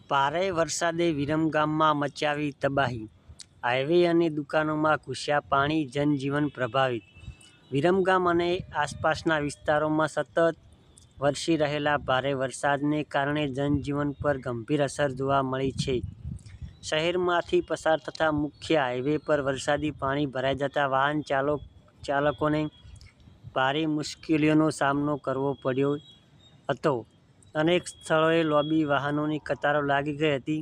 ભારે વરસાદે વિરમગામમાં મચાવી તબાહી, હાઈવે અને દુકાનોમાં ઘૂસ્યા પાણી, જનજીવન પ્રભાવિત. વિરમગામ અને આસપાસના વિસ્તારોમાં સતત વરસી રહેલા ભારે વરસાદને કારણે જનજીવન પર ગંભીર અસર જોવા મળી છે. શહેરમાંથી પસાર થતા મુખ્ય હાઈવે પર વરસાદી પાણી ભરાઈ જતા વાહન ચાલકોને ભારે મુશ્કેલીઓનો સામનો કરવો પડ્યો હતો. અનેક સ્થળોએ લાંબી વાહનોની કતારો લાગી ગઈ હતી,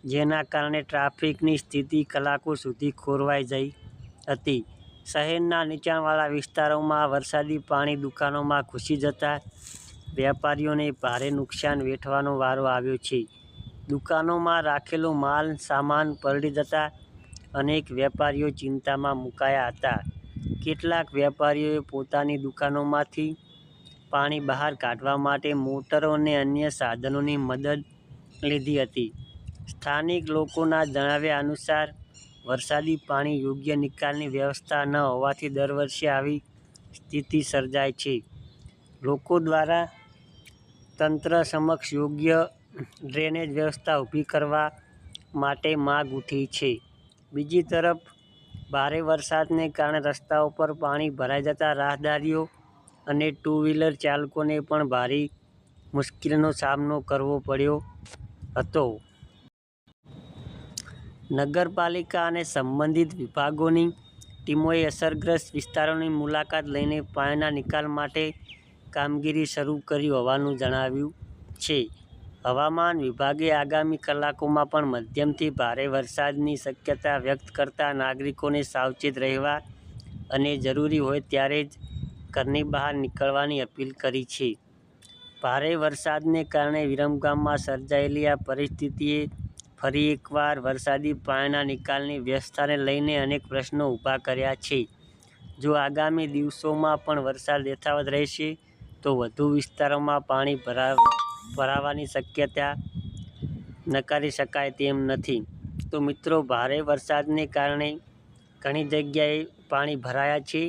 જેના કારણે ટ્રાફિકની સ્થિતિ કલાકો સુધી ખોરવાઈ ગઈ હતી. શહેરના નીચાણવાળા વિસ્તારોમાં વરસાદી પાણી દુકાનોમાં ઘૂસી જતા વેપારીઓને ભારે નુકસાન વેઠવાનો વારો આવ્યો છે. દુકાનોમાં રાખેલો માલ સામાન પલળી જતા અનેક વેપારીઓ ચિંતામાં મુકાયા હતા. કેટલાક વેપારીઓએ પોતાની દુકાનોમાંથી પાણી બહાર કાઢવા માટે મોટરો અને અન્ય સાધનોની મદદ લીધી હતી. સ્થાનિક લોકોના જણાવ્યા અનુસાર, વરસાદી પાણી યોગ્ય નિકાલની વ્યવસ્થા ન હોવાથી દર વર્ષે આવી સ્થિતિ સર્જાય છે. લોકો દ્વારા તંત્ર સમક્ષ યોગ્ય ડ્રેનેજ વ્યવસ્થા ઊભી કરવા માટે માંગ ઉઠી છે. બીજી તરફ, ભારે વરસાદને કારણે રસ્તાઓ પર પાણી ભરાઈ જતા રાહદારીઓ અને ટુ-વ્હીલર ચાલકોને પણ ભારે મુશ્કેલીનો સામનો કરવો પડ્યો હતો. નગરપાલિકા અને સંબંધિત વિભાગોની ટીમોએ અસરગ્રસ્ત વિસ્તારોની મુલાકાત લઈને પાણીના નિકાલ માટે કામગીરી શરૂ કરી હોવાનું જણાવ્યું છે. હવામાન વિભાગે આગામી કલાકોમાં પણ મધ્યમથી ભારે વરસાદની શક્યતા વ્યક્ત કરતા નાગરિકોને સાવચેત રહેવા અને જરૂરી હોય ત્યારે જ ઘરની બહાર નીકળવાની અપીલ કરી છે. ભારે વરસાદને કારણે વિરમગામમાં સર્જાયેલી આ પરિસ્થિતિએ ફરી એકવાર વરસાદી પાણીના નિકાલની વ્યવસ્થાને લઈને અનેક પ્રશ્નો ઊભા કર્યા છે. જો આગામી દિવસોમાં પણ વરસાદ યથાવત રહેશે તો વધુ વિસ્તારોમાં પાણી ભરાવાની શક્યતા નકારી શકાય તેમ નથી. તો મિત્રો, ભારે વરસાદને કારણે ઘણી જગ્યાએ પાણી ભરાયા છે,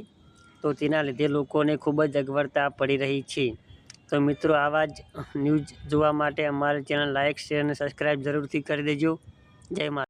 તો તેના લીધે લોકોને ખૂબ જ અગવડતા પડી રહી છે. તો મિત્રો, આવા જ ન્યૂઝ જોવા માટે અમારી ચેનલ લાઇક, શેર અને સબસ્ક્રાઈબ જરૂરથી કરી દેજો. જય માતા.